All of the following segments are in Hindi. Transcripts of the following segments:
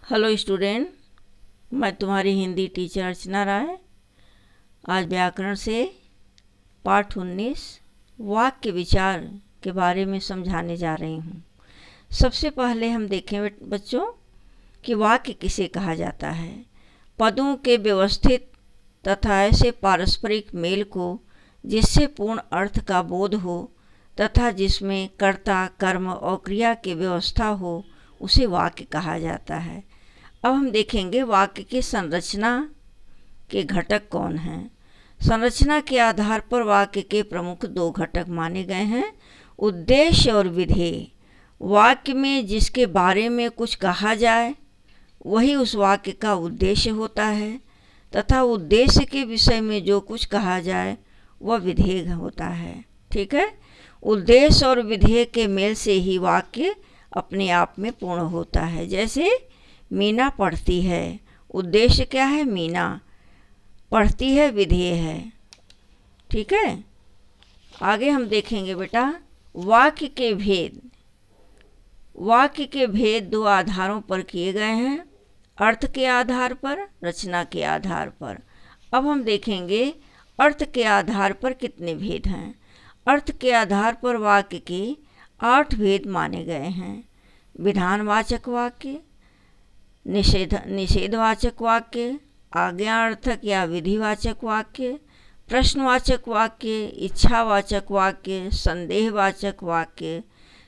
हेलो स्टूडेंट, मैं तुम्हारी हिंदी टीचर अर्चना राय। आज व्याकरण से पाठ 19 वाक्य विचार के बारे में समझाने जा रही हूँ। सबसे पहले हम देखें बच्चों कि वाक्य किसे कहा जाता है। पदों के व्यवस्थित तथा ऐसे पारस्परिक मेल को जिससे पूर्ण अर्थ का बोध हो तथा जिसमें कर्ता, कर्म और क्रिया की व्यवस्था हो, उसे वाक्य कहा जाता है। अब हम देखेंगे वाक्य की संरचना के घटक कौन हैं। संरचना के आधार पर वाक्य के प्रमुख दो घटक माने गए हैं, उद्देश्य और विधेय। वाक्य में जिसके बारे में कुछ कहा जाए वही उस वाक्य का उद्देश्य होता है तथा उद्देश्य के विषय में जो कुछ कहा जाए वह विधेय होता है। ठीक है, उद्देश्य और विधेय के मेल से ही वाक्य अपने आप में पूर्ण होता है। जैसे मीना पढ़ती है, उद्देश्य क्या है? मीना पढ़ती है, विधेय है। ठीक है, आगे हम देखेंगे बेटा वाक्य के भेद। वाक्य के भेद दो आधारों पर किए गए हैं, अर्थ के आधार पर, रचना के आधार पर। अब हम देखेंगे अर्थ के आधार पर कितने भेद हैं। अर्थ के आधार पर वाक्य के 8 भेद माने गए हैं। विधानवाचक वाक्य, निषेधवाचक वाक्य, आज्ञार्थक या विधिवाचक वाक्य, प्रश्नवाचक वाक्य, इच्छावाचक वाक्य, संदेहवाचक वाक्य,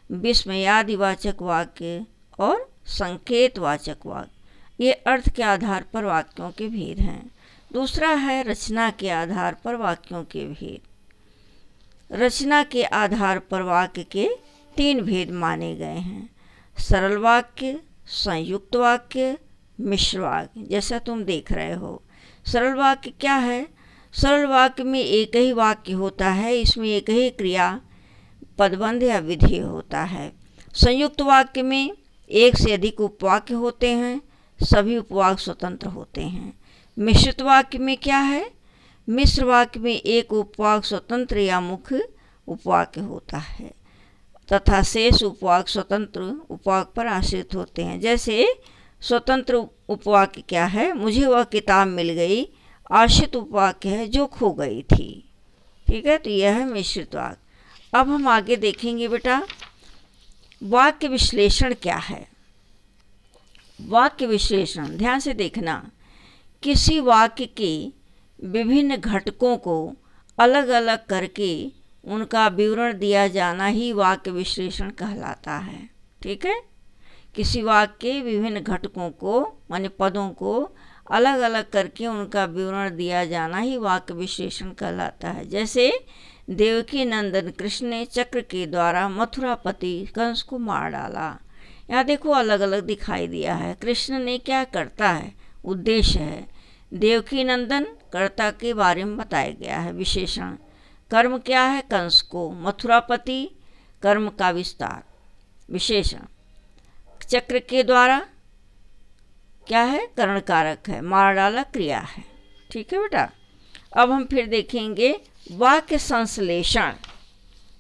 विस्मयादिवाचक वाक्य और संकेतवाचक वाक्य। ये अर्थ के आधार पर वाक्यों के भेद हैं। दूसरा है रचना के आधार पर वाक्यों के भेद। रचना के आधार पर वाक्य के 3 भेद माने गए हैं, सरल वाक्य, संयुक्त वाक्य, मिश्र वाक्य। जैसा तुम देख रहे हो, सरल वाक्य क्या है? सरल वाक्य में एक ही वाक्य होता है, इसमें एक ही क्रिया, पदबंध या विधेय होता है। संयुक्त वाक्य में एक से अधिक उपवाक्य होते हैं, सभी उपवाक्य स्वतंत्र होते हैं। मिश्रित वाक्य में क्या है? मिश्र वाक्य में एक उपवाक्य स्वतंत्र या मुख्य उपवाक्य होता है तथा शेष उपवाक्य स्वतंत्र उपवाक्य पर आश्रित होते हैं। जैसे स्वतंत्र उपवाक्य क्या है? मुझे वह किताब मिल गई। आश्रित उपवाक्य है जो खो गई थी। ठीक है, तो यह है मिश्रित वाक्य। अब हम आगे देखेंगे बेटा वाक्य विश्लेषण क्या है। वाक्य विश्लेषण ध्यान से देखना, किसी वाक्य के विभिन्न घटकों को अलग अलग करके उनका विवरण दिया जाना ही वाक्य विश्लेषण कहलाता है। ठीक है, किसी वाक्य के विभिन्न घटकों को माने पदों को अलग अलग करके उनका विवरण दिया जाना ही वाक्य विश्लेषण कहलाता है। जैसे देवकी नंदन कृष्ण ने चक्र के द्वारा मथुरापति कंस को मार डाला। यहाँ देखो अलग अलग दिखाई दिया है। कृष्ण ने क्या करता है? उद्देश्य है। देवकी नंदन कर्ता के बारे में बताया गया है, विशेषण। कर्म क्या है? कंस को। मथुरापति कर्म का विस्तार, विशेषण। चक्र के द्वारा क्या है? करण कारक है। मार डाला क्रिया है। ठीक है बेटा, अब हम फिर देखेंगे वाक्य संश्लेषण।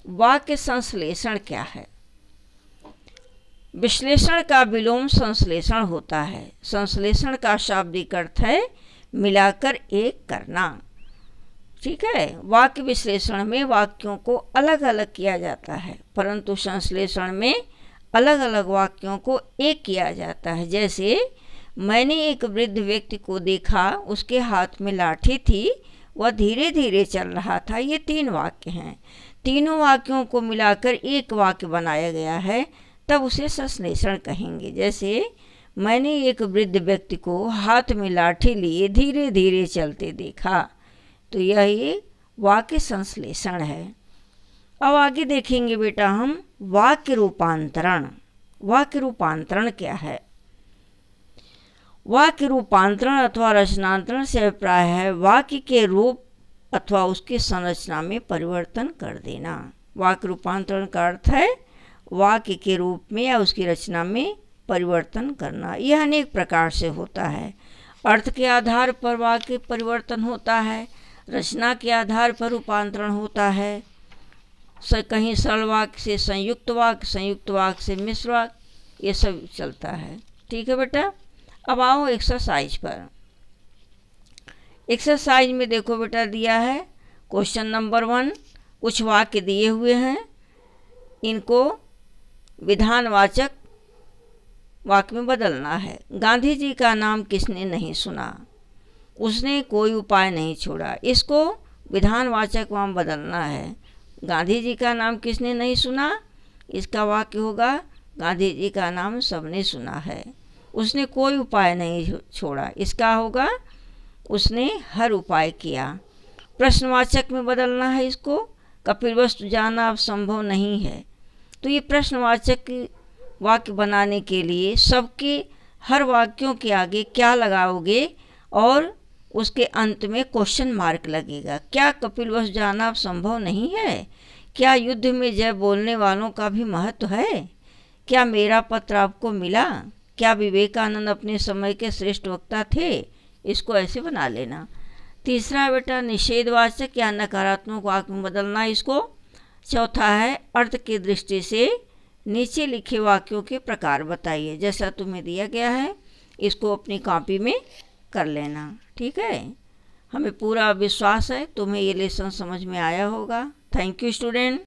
वाक्य संश्लेषण क्या है? विश्लेषण का विलोम संश्लेषण होता है। संश्लेषण का शाब्दिक अर्थ है मिलाकर एक करना। ठीक है, वाक्य विश्लेषण में वाक्यों को अलग अलग किया जाता है, परंतु संश्लेषण में अलग अलग वाक्यों को एक किया जाता है। जैसे मैंने एक वृद्ध व्यक्ति को देखा, उसके हाथ में लाठी थी, वह धीरे धीरे चल रहा था। ये 3 वाक्य हैं। तीनों वाक्यों को मिलाकर एक वाक्य बनाया गया है, तब उसे संश्लेषण कहेंगे। जैसे मैंने एक वृद्ध व्यक्ति को हाथ में लाठी लिए धीरे धीरे चलते देखा, तो यह एक वाक्य संश्लेषण है। अब आगे देखेंगे बेटा हम वाक्य रूपांतरण। वाक्य रूपांतरण क्या है? वाक्य रूपांतरण अथवा रचनांतरण से अभिप्राय है वाक्य के रूप अथवा उसकी संरचना में परिवर्तन कर देना। वाक्य रूपांतरण का अर्थ है वाक्य के रूप में या उसकी रचना में परिवर्तन करना। यह अनेक प्रकार से होता है। अर्थ के आधार पर वाक्य परिवर्तन होता है, रचना के आधार पर रूपांतरण होता है। कहीं सरल वाक्य से संयुक्त वाक्य, संयुक्त वाक्य से मिश्र वाक्य, ये सब चलता है। ठीक है बेटा, अब आओ एक्सरसाइज पर। एक्सरसाइज में देखो बेटा दिया है क्वेश्चन नंबर 1, कुछ वाक्य दिए हुए हैं, इनको विधानवाचक वाक्य में बदलना है। गांधी जी का नाम किसने नहीं सुना? उसने कोई उपाय नहीं छोड़ा। इसको विधानवाचक में बदलना है। गांधी जी का नाम किसने नहीं सुना? इसका वाक्य होगा गांधी जी का नाम सबने सुना है। उसने कोई उपाय नहीं छोड़ा। इसका होगा उसने हर उपाय किया। प्रश्नवाचक में बदलना है इसको। कपिलवस्तु जाना अब संभव नहीं है। तो ये प्रश्नवाचक वाक्य बनाने के लिए सबके हर वाक्यों के आगे क्या लगाओगे और उसके अंत में क्वेश्चन मार्क लगेगा। क्या कपिलवस्तु जाना अब संभव नहीं है? क्या युद्ध में जय बोलने वालों का भी महत्व है? क्या मेरा पत्र आपको मिला? क्या विवेकानंद अपने समय के श्रेष्ठ वक्ता थे? इसको ऐसे बना लेना। तीसरा बेटा निषेधवाचक या नकारात्मक वाक्य में बदलना इसको। चौथा है अर्थ की दृष्टि से नीचे लिखे वाक्यों के प्रकार बताइए। जैसा तुम्हें दिया गया है इसको अपनी कॉपी में कर लेना। ठीक है, हमें पूरा विश्वास है तुम्हें ये लेसन समझ में आया होगा। Thank you student.